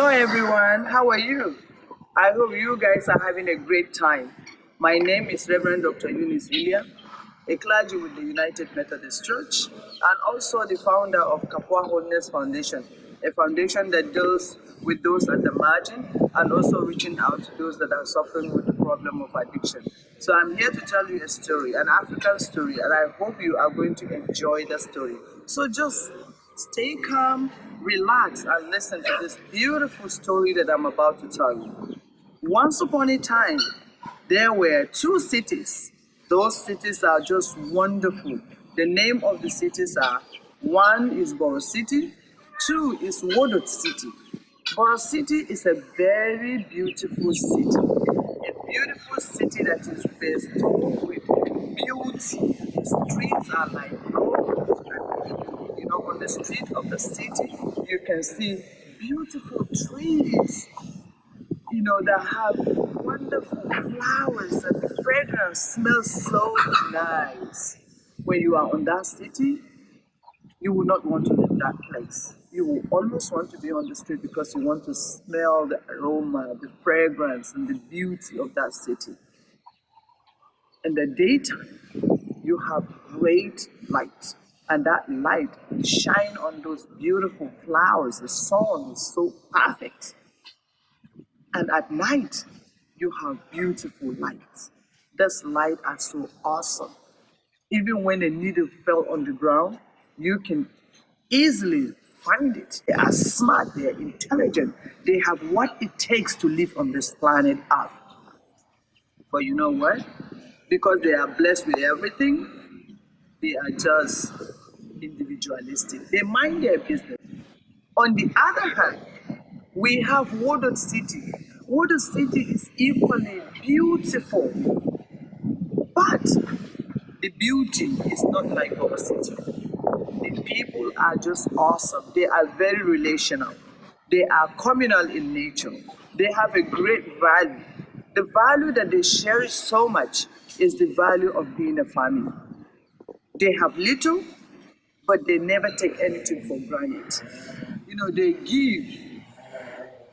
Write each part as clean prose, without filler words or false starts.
Hello everyone, how are you? I hope you guys are having a great time. My name is Reverend Dr. Eunice, Ilya, a clergy with the United Methodist Church, and also the founder of Kapua Wholeness Foundation, a foundation that deals with those at the margin and also reaching out to those that are suffering with the problem of addiction. So I'm here to tell you a story, an African story, and I hope you are going to enjoy the story. So just stay calm, relax, and listen to this beautiful story that I'm about to tell you. Once upon a time, there were two cities. Those cities are just wonderful. The name of the cities are, one is Borough City, two is Wodot City. Borough City is a very beautiful city. A beautiful city that is bestowed with beauty. The streets are like gold. On the street of the city, you can see beautiful trees, that have wonderful flowers, and the fragrance smells so nice. When you are on that city, you will not want to leave that place. You will almost want to be on the street because you want to smell the aroma, the fragrance, and the beauty of that city. In the daytime, you have great light, and that light shine on those beautiful flowers. The sun is so perfect. And at night, you have beautiful lights. This light are so awesome. Even when a needle fell on the ground, you can easily find it. They are smart, they are intelligent, they have what it takes to live on this planet Earth. But you know what? Because they are blessed with everything, they are just individualistic. They mind their business. On the other hand, we have Wodot City. Wodot City is equally beautiful, but the beauty is not like our city. The people are just awesome. They are very relational. They are communal in nature. They have a great value. The value that they cherish so much is the value of being a family. They have little, but they never take anything for granted. They give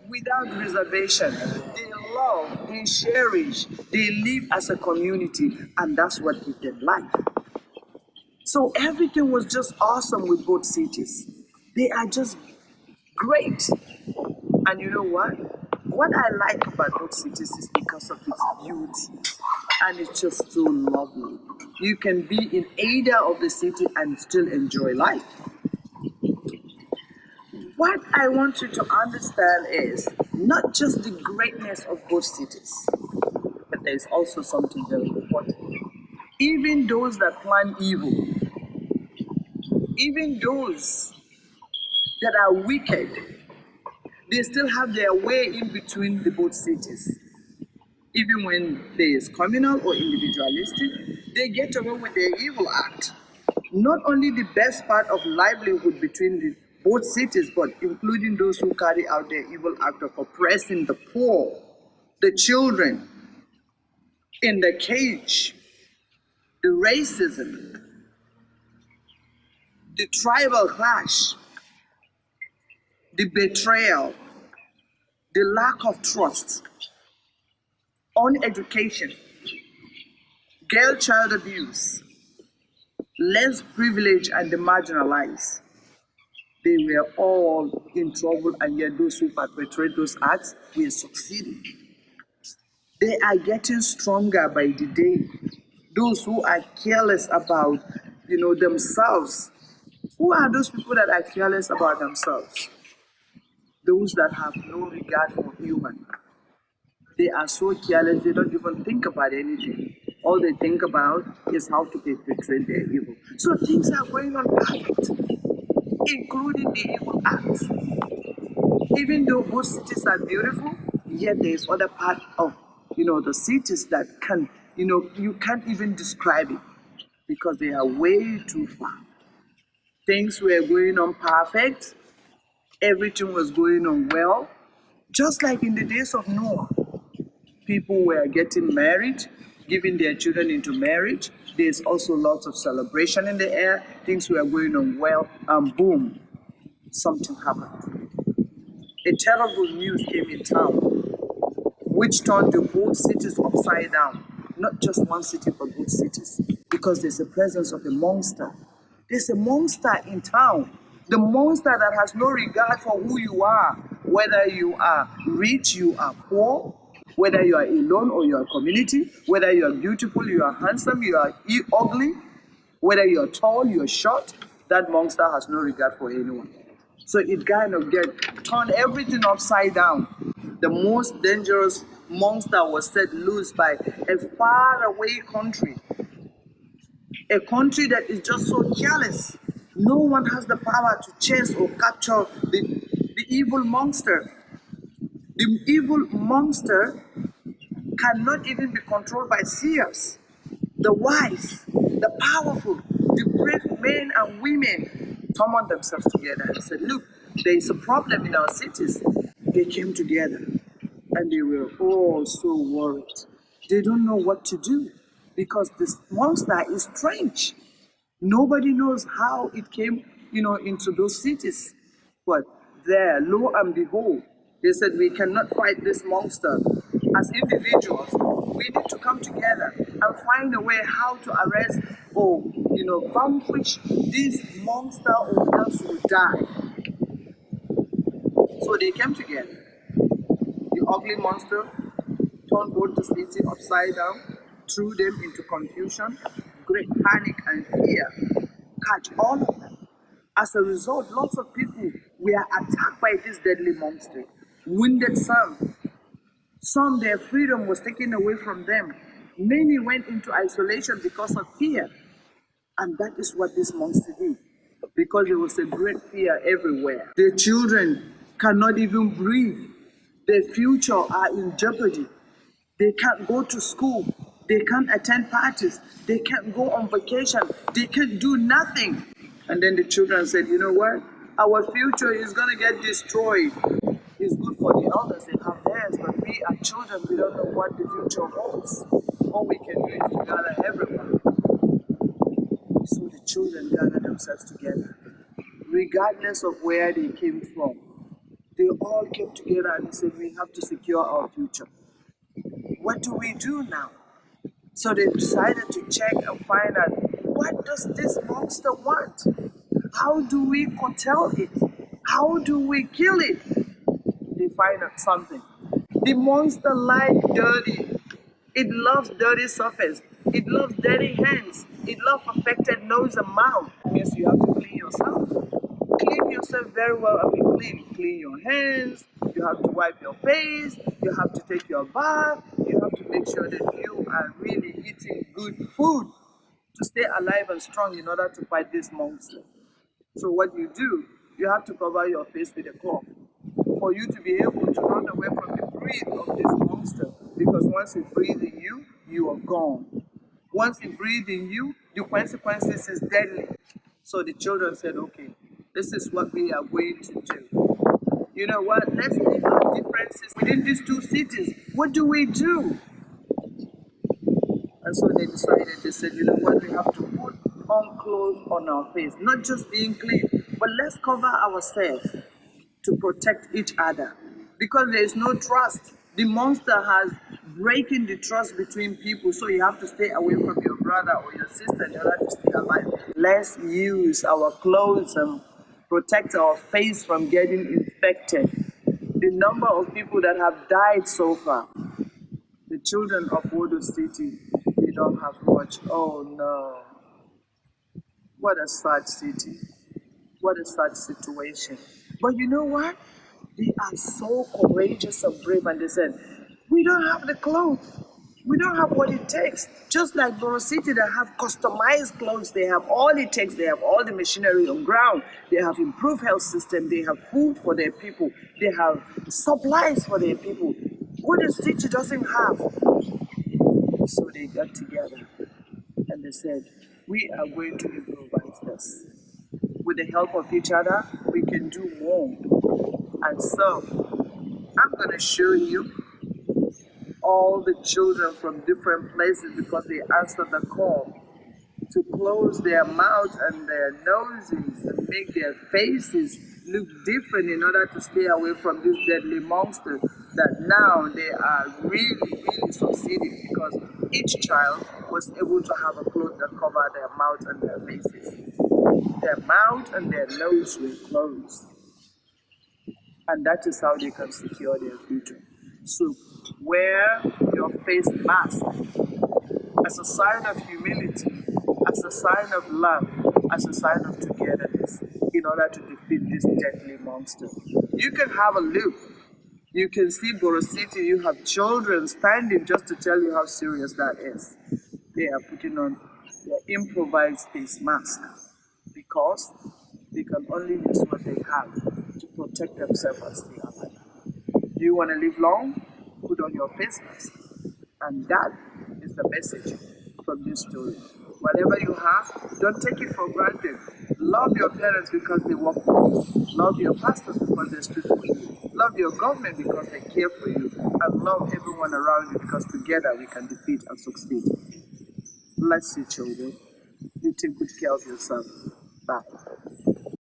without reservation. They love, they cherish, they live as a community, and that's what gives them life. So everything was just awesome with both cities. They are just great. And you know what? What I like about both cities is because of its beauty. And it's just so lovely. You can be in either of the city and still enjoy life. What I want you to understand is not just the greatness of both cities, but there's also something very important. Even those that plan evil, even those that are wicked, they still have their way in between the both cities. Even when there is communal or individualistic, they get away with their evil act. Not only the best part of livelihood between the both cities, but including those who carry out their evil act of oppressing the poor, the children, in the cage, the racism, the tribal clash, the betrayal, the lack of trust, uneducation, girl child abuse, less privilege, and the marginalized. They were all in trouble, and yet those who perpetrate those acts were succeeding. They are getting stronger by the day. Those who are careless about, themselves. Who are those people that are careless about themselves? Those that have no regard for human. They are so careless, they don't even think about anything. All they think about is how to perpetrate their evil. So things are going on perfect, including the evil acts. Even though both cities are beautiful, yet there is other part of, the cities that you can't even describe it because they are way too far. Things were going on perfect. Everything was going on well. Just like in the days of Noah, people were getting married, giving their children into marriage. There's also lots of celebration in the air. Things were going on well, and boom, something happened. a terrible news came in town, which turned the whole cities upside down. Not just one city, but both cities. Because there's a presence of a monster. There's a monster in town. The monster that has no regard for who you are, whether you are rich, you are poor, whether you are alone or you are a community, whether you are beautiful, you are handsome, you are ugly, whether you are tall, you are short, that monster has no regard for anyone. So it kind of turned everything upside down. The most dangerous monster was set loose by a faraway country, a country that is just so careless. No one has the power to chase or capture the evil monster. The evil monster cannot even be controlled by seers. The wise, the powerful, the brave men and women summoned themselves together and said, look, there is a problem in our cities. They came together and they were all so worried. They don't know what to do because this monster is strange. Nobody knows how it came, into those cities. But there, lo and behold, they said, we cannot fight this monster. As individuals, we need to come together and find a way how to arrest or, vanquish this monster or else will die. So they came together. The ugly monster turned both the city upside down, threw them into confusion, great panic and fear catch all of them. As a result, lots of people were attacked by this deadly monster, wounded some. Some, their freedom was taken away from them. Many went into isolation because of fear. And that is what this monster did. Because there was a great fear everywhere. Their children cannot even breathe. Their future are in jeopardy. They can't go to school. They can't attend parties. They can't go on vacation. They can't do nothing. And then the children said, you know what? Our future is going to get destroyed. It's good for the elders, they have theirs, but we are children, we don't know what the future holds. All we can do is to gather everyone. So the children gathered themselves together, regardless of where they came from. They all came together and they said, we have to secure our future. What do we do now? So they decided to check and find out, what does this monster want? How do we curtail it? How do we kill it? They find out something. The monster likes dirty. It loves dirty surface. It loves dirty hands. It loves affected nose and mouth. It means you have to clean yourself. Clean yourself very well and be clean. Clean your hands. You have to wipe your face. You have to take your bath. You have to make sure that you are really eating good food to stay alive and strong in order to fight this monster. So what you do, you have to cover your face with a cloth for you to be able to run away from the breath of this monster. Because once it breathes in you, you are gone. Once it breathes in you, the consequences is deadly. So the children said, okay, this is what we are going to do. You know what? Let's leave our differences within these two cities. What do we do? And so they decided, they said, you know what? We have to put on clothes on our face. Not just being clean, but let's cover ourselves to protect each other. Because there is no trust. The monster has breaking the trust between people, so you have to stay away from your brother or your sister in order to stay alive. Let's use our clothes and protect our face from getting infected. The number of people that have died so far, the children of Wodo City, they don't have much. Oh no. What a sad city. What a sad situation. But you know what? They are so courageous and brave, and they said, we don't have the clothes. We don't have what it takes. Just like Boro City that have customized clothes, they have all it takes. They have all the machinery on ground. They have improved health system. They have food for their people. They have supplies for their people. What the city doesn't have. So they got together and they said, we are going to improvise this. With the help of each other, we can do more. And so, I'm going to show you all the children from different places because they answered the call to close their mouth and their noses and make their faces look different in order to stay away from this deadly monster, that now they are really succeeding because each child was able to have a cloth that covered their mouth and their faces. Their mouth and their nose were closed. And that is how they can secure their future. So wear your face mask as a sign of humility, as a sign of love, as a sign of togetherness in order to defeat this deadly monster. You can have a look. You can see Borosity, you have children standing just to tell you how serious that is. They are putting on their improvised face mask because they can only use what they have to protect themselves as they are alive. Do you want to live long? Put on your face mask. And that is the message from this story. Whatever you have, don't take it for granted. Love your parents because they work for you. Love your pastors because they stood for you. Love your government because they care for you. And love everyone around you because together we can defeat and succeed. Bless you, children. You take good care of yourself. Bye.